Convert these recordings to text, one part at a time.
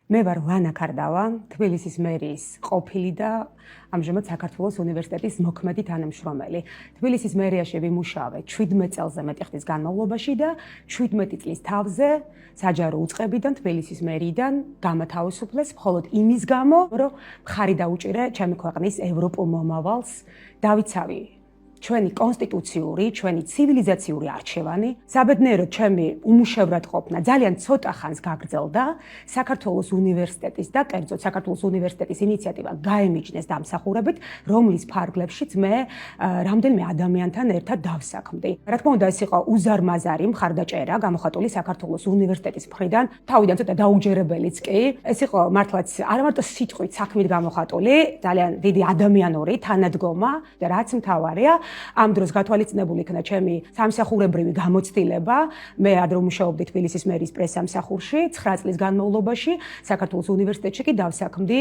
მე ვარ ლანა ქარდავა, თბილისის მერიის ყოფილი და ამჟამად საქართველოს უნივერსიტეტის მოქმედი თანამშრომელი. თბილისის მერიაში ვიმუშავე 17 წელზე მეტი ხნის განმავლობაში და 17 წლის თავზე საჯარო უწყებიდან თბილისის მერიიდან გამათავისუფლეს მხოლოდ იმის გამო, რომ მხარი დაუჭირე ჩემი ქვეყნის ევროპულ მომავალს, დავიცავი ჩვენი კონსტიტუციური, ჩვენი ცივილიზაციური არჩევანი, საბედნიეროდ ჩემი უმუშევრად ყოფნა ძალიან ცოტა ხანს გაგრძელდა საქართველოს უნივერსიტეტის და კერძოდ საქართველოს უნივერსიტეტის ინიციატივა გაემიჯნეს დამსახურებით, რომლის ფარგლებშიც მე რამდენიმე ადამიანთან ერთად დავსაქმდი. რა თქმა უნდა, ეს იყო უზარმაზარი მხარდაჭერა გამოხატული საქართველოს უნივერსიტეტის მხრიდან, თავიდან ცოტა დაუჯერებელიც კი. ეს იყო მართლაც არა მარტო სიტყვით საქმით გამოხატული, ძალიან დიდი ადამიანური თანადგომა და რაც მთავარია, ამ დროს გათვალისწინებული იქნა ჩემი სამსახურებრივი გამოცდილება. მე ადრე მუშაობდი თბილისის მერიის პრესსამსახურში 9 წლის განმავლობაში, საქართველოს უნივერსიტეტში კი დავსაქმდი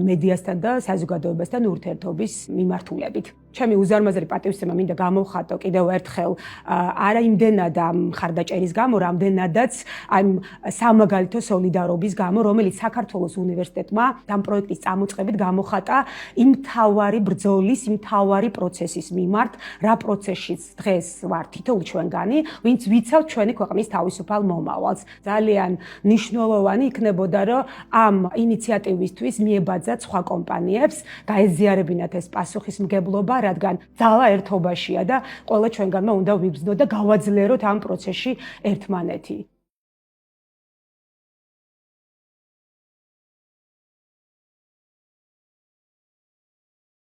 მედიასთან და საზოგადოებასთან ურთიერთობის მიმართულებით. ჩემი უზარმაზარი პატივისცემა მინდა გამოვხატო კიდევ ერთხელ არა იმდენად ამ მხარდაჭერის გამო, რამდენადაც ამ სამაგალითო სოლიდარობის გამო, რომელიც საქართველოს უნივერსიტეტმა ამ პროექტის წამოწყებით გამოხატა იმ მთავარი ბრძოლის, იმ მთავარი პროცესის მიმართ, რა პროცესშიც დღეს ვარ თითოეული ჩვენგანი, ვინც ვიცავთ ჩვენი ქვეყნის თავისუფალ მომავალს. ძალიან მნიშვნელოვანი იქნებოდა, რომ ამ ინიციატივისთვის მიებაძათ სხვა კომპანიებს, გაეზიარებინათ ეს პასუხისმგებლობა, რადგან ძალა ერთობაშია და ყველა ჩვენგანმა უნდა ვიბრძნოთ და გავაძლიეროთ ამ პროცესში ერთმანეთი.